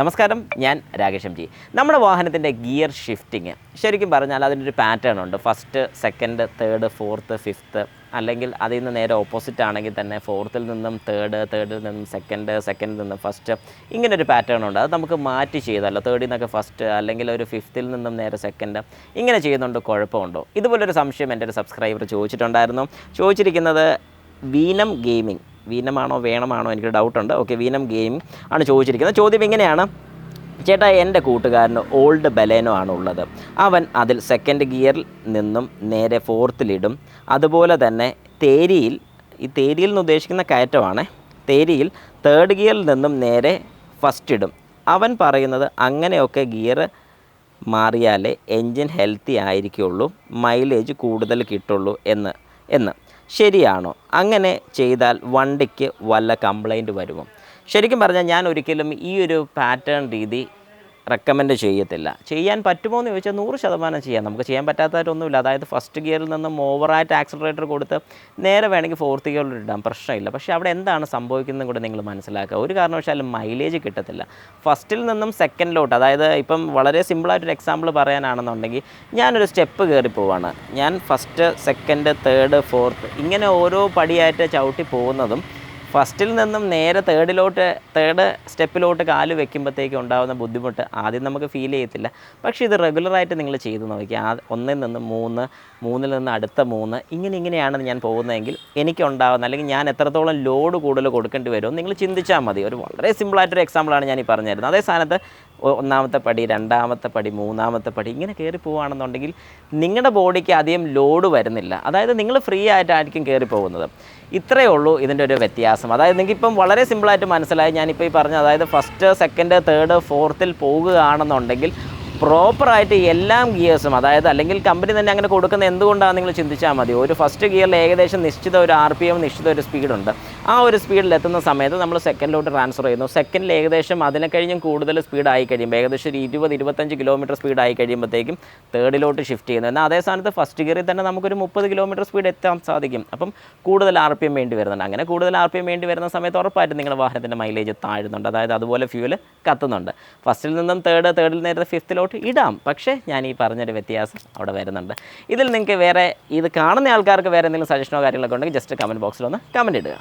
നമസ്കാരം, ഞാൻ Rakesh M G. നമ്മുടെ വാഹനത്തിൻ്റെ ഗിയർ ഷിഫ്റ്റിങ് ശരിക്കും പറഞ്ഞാൽ അതിനൊരു പാറ്റേൺ ഉണ്ട്. First, second, third, fourth, fifth, അല്ലെങ്കിൽ അതിൽ നിന്ന് നേരെ ഓപ്പോസിറ്റ് ആണെങ്കിൽ തന്നെ ഫോർത്തിൽ നിന്നും തേർഡ്, തേർഡിൽ നിന്നും സെക്കൻഡ്, സെക്കൻഡിൽ നിന്നും ഫസ്റ്റ്, ഇങ്ങനൊരു പാറ്റേൺ ഉണ്ട്. അത് നമുക്ക് മാറ്റി ചെയ്താലോ, തേർഡിൽ നിന്നൊക്കെ ഫസ്റ്റ്, അല്ലെങ്കിൽ ഒരു ഫിഫ്ത്തിൽ നിന്നും നേരെ സെക്കൻഡ്, ഇങ്ങനെ ചെയ്യുന്നുണ്ട്, കുഴപ്പമുണ്ടോ? ഇതുപോലൊരു സംശയം എൻ്റെ ഒരു സബ്സ്ക്രൈബർ ചോദിച്ചിരിക്കുന്നത് വീനം ഗെയിമിംഗ്, വീനമാണോ വേണമാണോ എനിക്ക് ഡൗട്ടുണ്ട്. ഓക്കെ, വീനം ഗെയിമിംഗ് ആണ് ചോദിച്ചിരിക്കുന്നത്. ചോദ്യം ഇങ്ങനെയാണ്: ചേട്ടാ, എൻ്റെ കൂട്ടുകാരന് ഓൾഡ് ബലേനോ ആണ് ഉള്ളത്. അവൻ അതിൽ സെക്കൻഡ് ഗിയറിൽ നിന്നും നേരെ ഫോർത്തിലിടും. അതുപോലെ തന്നെ ഈ തേരിയിൽ നിന്ന് ഉദ്ദേശിക്കുന്ന കയറ്റമാണ്. തേരിയിൽ തേർഡ് ഗിയറിൽ നിന്നും നേരെ ഫസ്റ്റ് ഇടും. അവൻ പറയുന്നത് അങ്ങനെയൊക്കെ ഗിയർ മാറിയാലേ എൻജിൻ ഹെൽത്തി ആയിരിക്കുള്ളൂ, മൈലേജ് കൂടുതൽ കിട്ടുള്ളൂ എന്ന് ശരിയാണോ? അങ്ങനെ ചെയ്താൽ വണ്ടിക്ക് വല്ല കംപ്ലൈൻറ്റ് വരുമോ? ശരിക്കും പറഞ്ഞാൽ ഞാൻ ഒരിക്കലും ഈ ഒരു പാറ്റേൺ രീതി റെക്കമെൻഡ് ചെയ്യത്തില്ല. ചെയ്യാൻ പറ്റുമോ എന്ന് ചോദിച്ചാൽ 100% ചെയ്യാം. നമുക്ക് ചെയ്യാൻ പറ്റാത്തതായിട്ടൊന്നുമില്ല. അതായത് ഫസ്റ്റ് ഗിയറിൽ നിന്നും ഓവറായിട്ട് ആക്സിലറേറ്റർ കൊടുത്ത് നേരെ വേണമെങ്കിൽ ഫോർത്ത് ഗിയറിൽ ഇടാം, പ്രശ്നമില്ല. പക്ഷേ അവിടെ എന്താണ് സംഭവിക്കുന്നത് കൂടെ നിങ്ങൾ മനസ്സിലാക്കുക. ഒരു കാരണവശാലും മൈലേജ് കിട്ടത്തില്ല. ഫസ്റ്റിൽ നിന്നും സെക്കൻഡിലോട്ട്, അതായത് ഇപ്പം വളരെ സിമ്പിളായിട്ടൊരു എക്സാമ്പിൾ പറയാനാണെന്നുണ്ടെങ്കിൽ, ഞാനൊരു സ്റ്റെപ്പ് കയറി പോവാണ്. ഞാൻ ഫസ്റ്റ്, സെക്കൻഡ്, തേർഡ്, ഫോർത്ത് ഇങ്ങനെ ഓരോ പടിയായിട്ട് ചവിട്ടി പോകുന്നതും ഫസ്റ്റിൽ നിന്നും നേരെ തേർഡ് സ്റ്റെപ്പിലോട്ട് കാല് വെക്കുമ്പോഴത്തേക്ക് ഉണ്ടാകുന്ന ബുദ്ധിമുട്ട് ആദ്യം നമുക്ക് ഫീൽ ചെയ്യത്തില്ല. പക്ഷേ ഇത് റെഗുലറായിട്ട് നിങ്ങൾ ചെയ്ത് നോക്കി. ഒന്നിൽ നിന്ന് 3, 3ൽ നിന്ന് അടുത്ത 3, ഇങ്ങനെയാണ് ഞാൻ പോകുന്നതെങ്കിൽ എനിക്കുണ്ടാകുന്ന, അല്ലെങ്കിൽ ഞാൻ എത്രത്തോളം ലോഡ് കൂടുതൽ കൊടുക്കേണ്ടി വരുമോ നിങ്ങൾ ചിന്തിച്ചാൽ മതി. ഒരു വളരെ സിമ്പിളായിട്ടൊരു എക്സാമ്പിളാണ് ഞാൻ ഈ പറഞ്ഞു തരുന്നത്. അതേ സ്ഥാനത്ത് ഒന്നാമത്തെ പടി, രണ്ടാമത്തെ പടി, മൂന്നാമത്തെ പടി ഇങ്ങനെ കയറി പോവുകയാണെന്നുണ്ടെങ്കിൽ നിങ്ങളുടെ ബോഡിക്ക് അധികം ലോഡ് വരുന്നില്ല. അതായത് നിങ്ങൾ ഫ്രീ ആയിട്ടായിരിക്കും കയറി പോകുന്നത്. ഇത്രയേ ഉള്ളൂ ഇതിൻ്റെ ഒരു വ്യത്യാസം. അതായത് നിങ്ങൾക്കിപ്പം വളരെ സിമ്പിളായിട്ട് മനസ്സിലായി. ഞാനിപ്പോൾ ഈ പറഞ്ഞ, അതായത് ഫസ്റ്റ്, സെക്കൻഡ്, തേർഡ്, ഫോർത്തിൽ പോകുകയാണെന്നുണ്ടെങ്കിൽ പ്രോപ്പറായിട്ട് എല്ലാം ഗിയേഴ്സും, അതായത് അല്ലെങ്കിൽ കമ്പനി തന്നെ അങ്ങനെ കൊടുക്കുന്നത് എന്തുകൊണ്ടാണ് നിങ്ങൾ ചിന്തിച്ചാൽ മതി. ഒരു ഫസ്റ്റ് ഗിയറിൽ ഏകദേശം നിശ്ചിത ഒരു RPM, നിശ്ചിത ഒരു സ്പീഡുണ്ട്. ആ ഒരു സ്പീഡിൽ എത്തുന്ന സമയത്ത് നമ്മൾ സെക്കൻഡിലോട്ട് ട്രാൻസ്ഫർ ചെയ്യുന്നു. സെക്കൻഡിൽ ഏകദേശം അതിനെ കഴിഞ്ഞും കൂടുതൽ സ്പീഡായി കഴിയുമ്പോൾ, ഏകദേശം ഒരു 20-25 കിലോമീറ്റർ സ്പീഡായി കഴിയുമ്പോഴത്തേക്കും തേർഡിലോട്ട് ഷിഫ്റ്റ് ചെയ്യുന്നു. എന്നാൽ അതേ സ്ഥാനത്ത് ഫസ്റ്റ് ഗിയറിൽ തന്നെ നമുക്കൊരു 30 കിലോമീറ്റർ സ്പീഡ് എത്താൻ സാധിക്കും. അപ്പം കൂടുതൽ RPM വേണ്ടി വരുന്നുണ്ട്. അങ്ങനെ കൂടുതൽ RPM വേണ്ടി വരുന്ന സമയത്ത് ഉറപ്പായിട്ടും നിങ്ങളുടെ വാഹനത്തിൻ്റെ മൈലേജ് താഴുന്നുണ്ട്. അതായത് അതുപോലെ ഫ്യൂല് കത്തുന്നുണ്ട്. ഫസ്റ്റിൽ നിന്നും തേർഡിൽ നേരത്തെ ഫിഫ്ത്തിലോട്ട് ഇടാം. പക്ഷേ ഞാൻ ഈ പറഞ്ഞൊരു വ്യത്യാസം അവിടെ വരുന്നുണ്ട്. ഇതിൽ നിങ്ങൾക്ക് ഇത് കാണുന്ന ആൾക്കാർക്ക് വേറെ എന്തെങ്കിലും സജഷനോ കാര്യങ്ങളൊക്കെ ഉണ്ടെങ്കിൽ ജസ്റ്റ് കമൻറ്റ് ബോക്സിലൊന്ന് കമൻറ്റ് ഇടുക.